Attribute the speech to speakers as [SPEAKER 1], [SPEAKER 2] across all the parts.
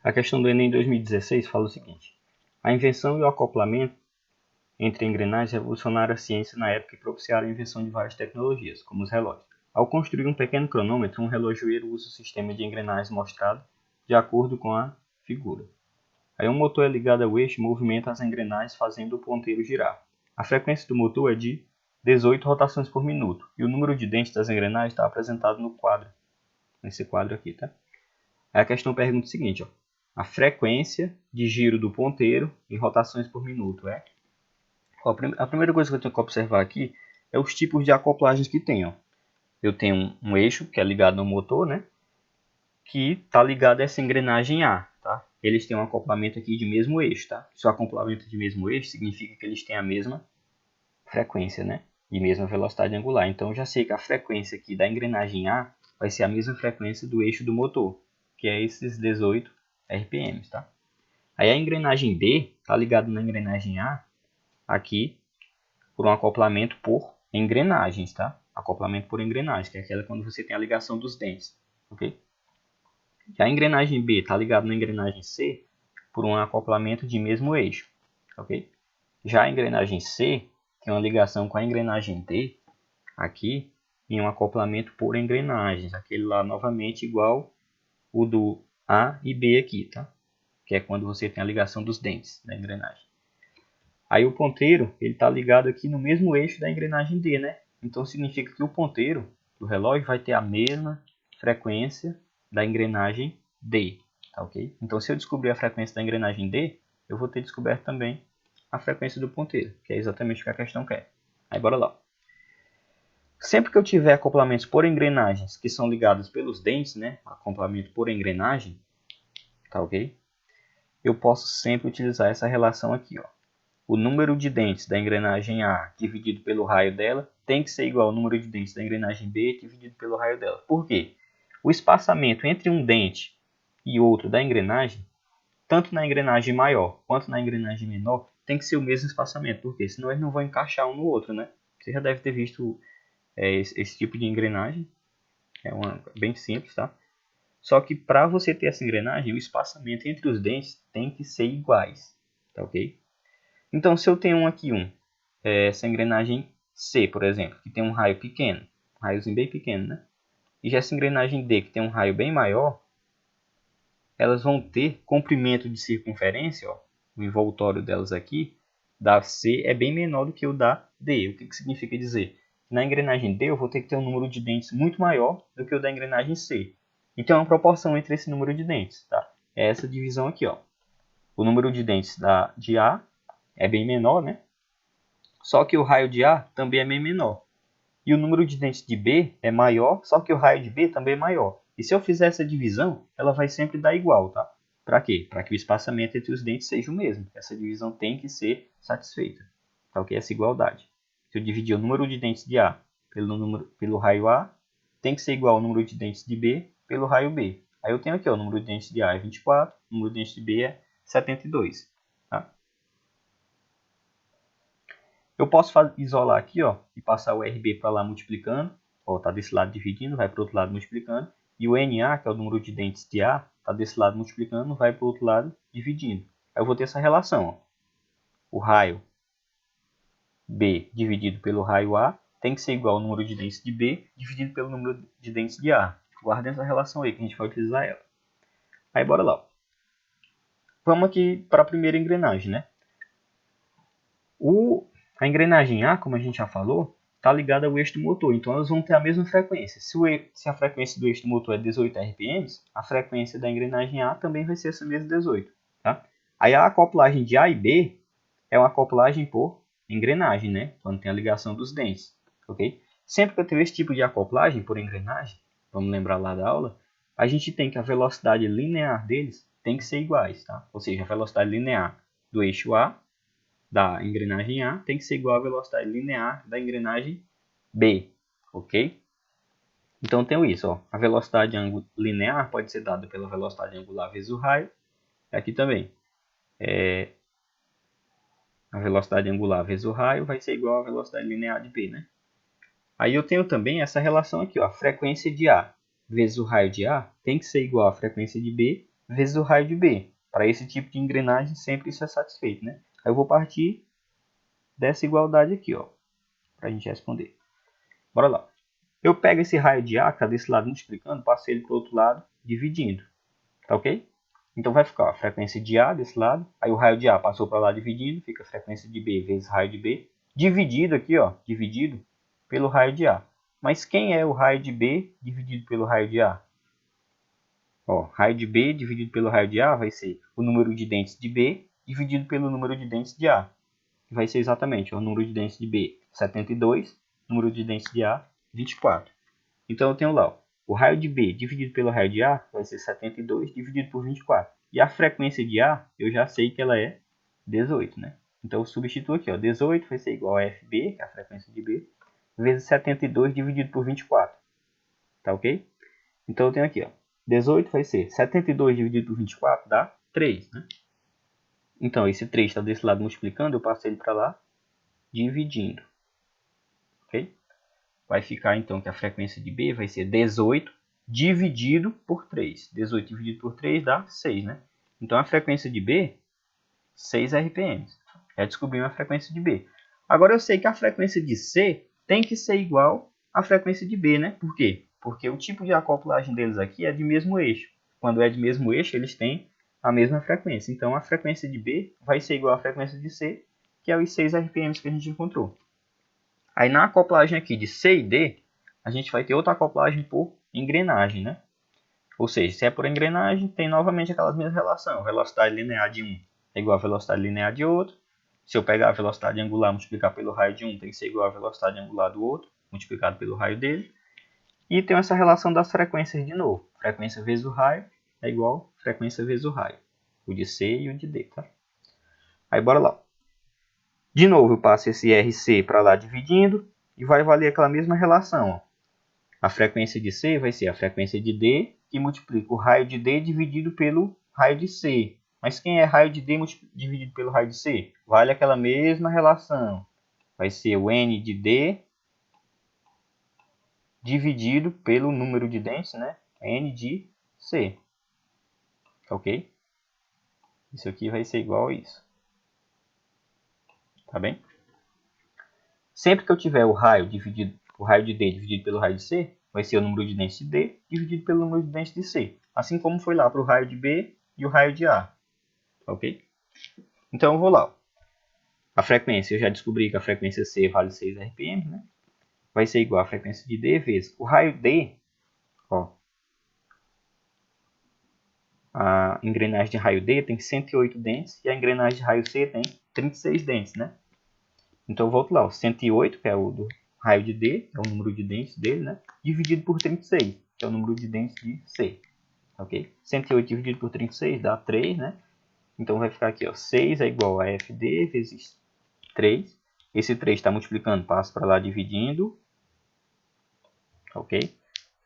[SPEAKER 1] A questão do Enem 2016 fala o seguinte: a invenção e o acoplamento entre engrenagens revolucionaram a ciência na época e propiciaram a invenção de várias tecnologias, como os relógios. Ao construir um pequeno cronômetro, um relojoeiro usa o sistema de engrenagens mostrado de acordo com a figura. Aí um motor é ligado ao eixo e movimenta as engrenagens fazendo o ponteiro girar. A frequência do motor é de 18 rotações por minuto e o número de dentes das engrenagens está apresentado no quadro, nesse quadro aqui, tá? Aí a questão pergunta o seguinte, ó: a frequência de giro do ponteiro em rotações por minuto é... A primeira coisa que eu tenho que observar aqui é os tipos de acoplagens que tem, ó. Eu tenho um eixo que é ligado no motor, né? Que está ligado a essa engrenagem A, tá? Eles têm um acoplamento aqui de mesmo eixo, tá? Se o acoplamento de mesmo eixo significa que eles têm a mesma frequência, né? E mesma velocidade angular. Então, eu já sei que a frequência aqui da engrenagem A vai ser a mesma frequência do eixo do motor, que é esses 18 RPMs, tá? Aí a engrenagem D está ligada na engrenagem A aqui por um acoplamento por engrenagens, tá? Acoplamento por engrenagem, que é aquela quando você tem a ligação dos dentes, ok? Já a engrenagem B está ligada na engrenagem C por um acoplamento de mesmo eixo, ok? Já a engrenagem C tem uma ligação com a engrenagem D aqui em um acoplamento por engrenagens, aquele lá novamente igual o do A e B aqui, tá? Que é quando você tem a ligação dos dentes da engrenagem. Aí o ponteiro ele está ligado aqui no mesmo eixo da engrenagem D, né? Então significa que o ponteiro do relógio vai ter a mesma frequência da engrenagem D, tá ok? Então se eu descobrir a frequência da engrenagem D, eu vou ter descoberto também a frequência do ponteiro, que é exatamente o que a questão quer. Aí bora lá. Sempre que eu tiver acoplamentos por engrenagens que são ligados pelos dentes, né? Acoplamento por engrenagem, tá ok? Eu posso sempre utilizar essa relação aqui, ó. O número de dentes da engrenagem A dividido pelo raio dela tem que ser igual ao número de dentes da engrenagem B dividido pelo raio dela. Por quê? O espaçamento entre um dente e outro da engrenagem, tanto na engrenagem maior quanto na engrenagem menor, tem que ser o mesmo espaçamento, porque senão eles não vão encaixar um no outro, né? Você já deve ter visto esse tipo de engrenagem, é bem simples, tá? Só que para você ter essa engrenagem, o espaçamento entre os dentes tem que ser iguais, tá ok? Então, se eu tenho aqui essa engrenagem C, por exemplo, que tem um raio pequeno, um raiozinho bem pequeno, né? E já essa engrenagem D, que tem um raio bem maior, elas vão ter comprimento de circunferência, ó, o envoltório delas aqui, da C é bem menor do que o da D. O que significa dizer? Na engrenagem D eu vou ter que ter um número de dentes muito maior do que o da engrenagem C. Então é uma proporção entre esse número de dentes, tá? É essa divisão aqui, ó. O número de dentes de A é bem menor, né? Só que o raio de A também é bem menor. E o número de dentes de B é maior, só que o raio de B também é maior. E se eu fizer essa divisão, ela vai sempre dar igual, tá? Para quê? Para que o espaçamento entre os dentes seja o mesmo. Essa divisão tem que ser satisfeita, tá ok? Essa igualdade. Se eu dividir o número de dentes de A pelo raio A, tem que ser igual ao número de dentes de B pelo raio B. Aí eu tenho aqui, ó, o número de dentes de A é 24, o número de dentes de B é 72. Tá? Eu posso isolar aqui, ó, e passar o RB para lá multiplicando. Ó, tá desse lado dividindo, vai para o outro lado multiplicando. E o NA, que é o número de dentes de A, tá desse lado multiplicando, vai para o outro lado dividindo. Aí eu vou ter essa relação, ó. O raio B dividido pelo raio A tem que ser igual ao número de dentes de B dividido pelo número de dentes de A. Guarda essa relação aí, que a gente vai utilizar ela. Aí bora lá. Vamos aqui para a primeira engrenagem, né? A engrenagem A, como a gente já falou, está ligada ao eixo do motor, então elas vão ter a mesma frequência. Se a frequência do eixo do motor é 18 RPM, a frequência da engrenagem A também vai ser essa mesma 18. Tá? Aí a acoplagem de A e B é uma acoplagem por engrenagem, né? Quando tem a ligação dos dentes. Okay? Sempre que eu tenho esse tipo de acoplagem por engrenagem, vamos lembrar lá da aula, a gente tem que a velocidade linear deles tem que ser iguais. Tá? Ou seja, a velocidade linear do eixo A da engrenagem A tem que ser igual à velocidade linear da engrenagem B, ok? Então, tenho isso, ó. A velocidade linear pode ser dada pela velocidade angular vezes o raio. Aqui também. A velocidade angular vezes o raio vai ser igual à velocidade linear de B, né? Aí eu tenho também essa relação aqui, ó. A frequência de A vezes o raio de A tem que ser igual à frequência de B vezes o raio de B. Para esse tipo de engrenagem, sempre isso é satisfeito, né? Aí eu vou partir dessa igualdade aqui, ó, para a gente responder. Bora lá. Eu pego esse raio de A, que está desse lado multiplicando, passo ele para o outro lado, dividindo. Tá ok? Então vai ficar a frequência de A desse lado, aí o raio de A passou para lá dividindo, fica a frequência de B vezes raio de B, dividido aqui, ó, dividido pelo raio de A. Mas quem é o raio de B dividido pelo raio de A? Ó, raio de B dividido pelo raio de A vai ser o número de dentes de B dividido pelo número de dentes de A. Vai ser exatamente ó, o número de dentes de B, 72, número de dentes de A, 24. Então eu tenho lá, ó, o raio de B dividido pelo raio de A vai ser 72 dividido por 24. E a frequência de A, eu já sei que ela é 18, né? Então eu substituo aqui, ó, 18 vai ser igual a FB, que é a frequência de B, vezes 72 dividido por 24. Tá ok? Então eu tenho aqui, ó, 18 vai ser 72 dividido por 24 dá 3, né? Então esse 3 está desse lado multiplicando, eu passo ele para lá, dividindo. Ok? Vai ficar então que a frequência de B vai ser 18 dividido por 3. 18 dividido por 3 dá 6, né? Então a frequência de B, 6 RPM. Já descobrimos a frequência de B. Agora eu sei que a frequência de C tem que ser igual à frequência de B, né? Por quê? Porque o tipo de acoplagem deles aqui é de mesmo eixo. Quando é de mesmo eixo, eles têm a mesma frequência. Então a frequência de B vai ser igual à frequência de C, que é os 6 RPM que a gente encontrou. Aí na acoplagem aqui de C e D, a gente vai ter outra acoplagem por engrenagem, né? Ou seja, se é por engrenagem, tem novamente aquelas mesmas relações. Velocidade linear de um é igual a velocidade linear de outro. Se eu pegar a velocidade angular e multiplicar pelo raio de um, tem que ser igual a velocidade angular do outro, multiplicado pelo raio dele. E tem essa relação das frequências de novo. Frequência vezes o raio é igual a frequência vezes o raio. O de C e o de D, tá? Aí bora lá. De novo, eu passo esse RC para lá dividindo e vai valer aquela mesma relação. Ó. A frequência de C vai ser a frequência de D, que multiplica o raio de D dividido pelo raio de C. Mas quem é raio de D dividido pelo raio de C? Vale aquela mesma relação. Vai ser o N de D dividido pelo número de dentes, né? N de C. Ok? Isso aqui vai ser igual a isso. Tá bem? Sempre que eu tiver o raio de D dividido pelo raio de C, vai ser o número de dentes de D dividido pelo número de dentes de C. Assim como foi lá para o raio de B e o raio de A. Ok? Então eu vou lá. A frequência, eu já descobri que a frequência C vale 6 RPM, né? Vai ser igual a frequência de D vezes o raio D. Ó, a engrenagem de raio D tem 108 dentes e a engrenagem de raio C tem 36 dentes, né? Então eu volto lá, o 108, que é o do raio de D, é o número de dentes dele, né? Dividido por 36, que é o número de dentes de C. Ok? 108 dividido por 36 dá 3, né? Então vai ficar aqui, ó, 6 é igual a FD vezes 3. Esse 3 está multiplicando, passa para lá dividindo. Ok?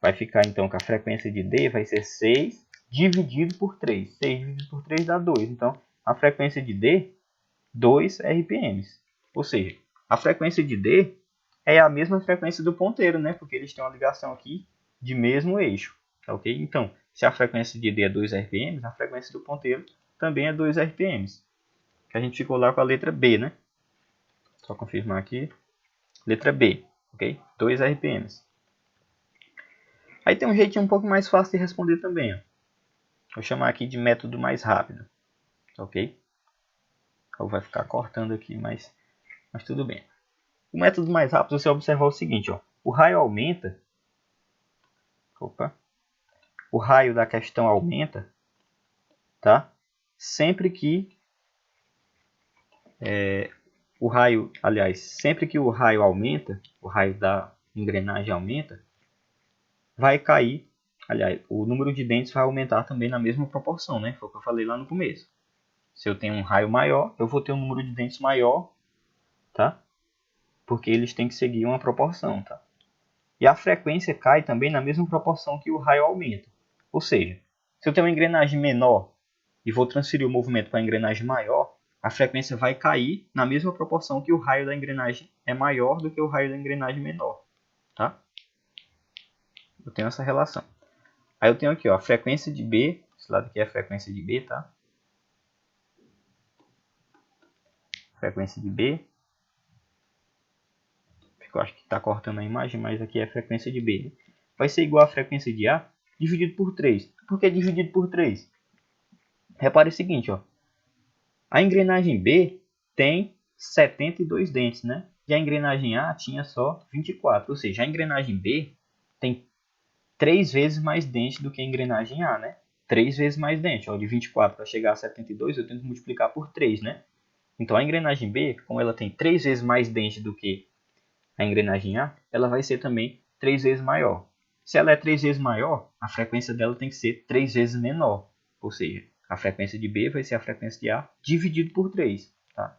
[SPEAKER 1] Vai ficar então que a frequência de D vai ser 6 dividido por 3. 6 dividido por 3 dá 2. Então a frequência de D, 2 RPM. Ou seja, a frequência de D é a mesma frequência do ponteiro, né? Porque eles têm uma ligação aqui de mesmo eixo. Tá ok? Então, se a frequência de D é 2 RPM, a frequência do ponteiro também é 2 RPM. Que a gente ficou lá com a letra B, né? Só confirmar aqui. Letra B, ok? 2 RPM. Aí tem um jeitinho um pouco mais fácil de responder também. Ó. Vou chamar aqui de método mais rápido. Ok? Ou vai ficar cortando aqui, mas tudo bem. O método mais rápido você observar o seguinte, ó. O raio aumenta. Opa. O raio da questão aumenta, tá? Sempre que o raio, aliás, sempre que o raio aumenta, o raio da engrenagem aumenta, vai cair, aliás, o número de dentes vai aumentar também na mesma proporção, né? Foi o que eu falei lá no começo. Se eu tenho um raio maior, eu vou ter um número de dentes maior, tá? Porque eles têm que seguir uma proporção, tá? E a frequência cai também na mesma proporção que o raio aumenta. Ou seja, se eu tenho uma engrenagem menor e vou transferir o movimento para a engrenagem maior, a frequência vai cair na mesma proporção que o raio da engrenagem é maior do que o raio da engrenagem menor, tá? Eu tenho essa relação. Aí eu tenho aqui, ó, a frequência de B Esse lado aqui é a frequência de B, tá? Frequência de B. Eu acho que está cortando a imagem, mas aqui é a frequência de B. Vai ser igual a frequência de A dividido por 3. Por que dividido por 3? Repare o seguinte, ó. A engrenagem B tem 72 dentes, né? E a engrenagem A tinha só 24. Ou seja, a engrenagem B tem 3 vezes mais dentes do que a engrenagem A, né? 3 vezes mais dentes. Ó, de 24 para chegar a 72, eu tenho que multiplicar por 3, né? Então, a engrenagem B, como ela tem 3 vezes mais dentes do que a engrenagem A, ela vai ser também 3 vezes maior. Se ela é 3 vezes maior, a frequência dela tem que ser 3 vezes menor. Ou seja, a frequência de B vai ser a frequência de A dividido por 3. Tá?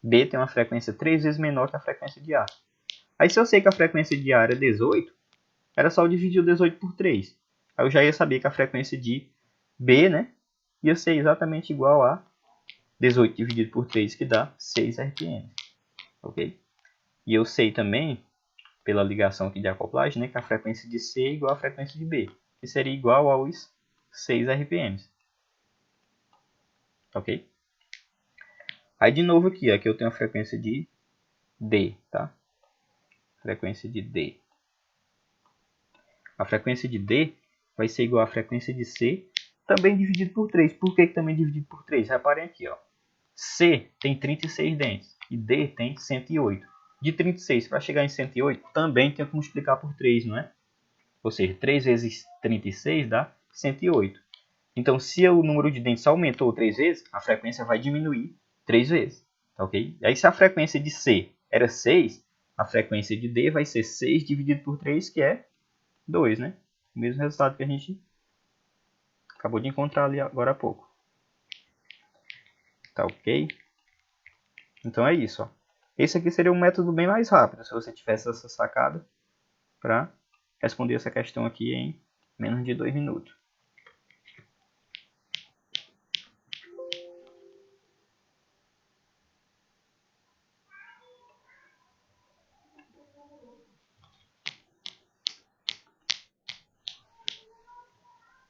[SPEAKER 1] B tem uma frequência 3 vezes menor que a frequência de A. Aí se eu sei que a frequência de A era 18, era só eu dividir o 18 por 3. Aí eu já ia saber que a frequência de B, né, ia ser exatamente igual a 18 dividido por 3, que dá 6 RPM. Ok? E eu sei também, pela ligação aqui de acoplagem, né, que a frequência de C é igual à frequência de B, que seria igual aos 6 RPM. Ok? Aí de novo aqui, aqui eu tenho a frequência de D, tá? Frequência de D. A frequência de D vai ser igual à frequência de C, também dividido por 3. Por que também dividido por 3? Reparem aqui, ó. C tem 36 dentes e D tem 108. De 36 para chegar em 108, também tenho que multiplicar por 3, não é? Ou seja, 3 vezes 36 dá 108. Então, se o número de dentes aumentou 3 vezes, a frequência vai diminuir 3 vezes. Tá, ok? E aí, se a frequência de C era 6, a frequência de D vai ser 6 dividido por 3, que é 2, né? O mesmo resultado que a gente acabou de encontrar ali agora há pouco. Tá ok? Então é isso. Ó. Esse aqui seria um método bem mais rápido, se você tivesse essa sacada para responder essa questão aqui em menos de 2 minutos.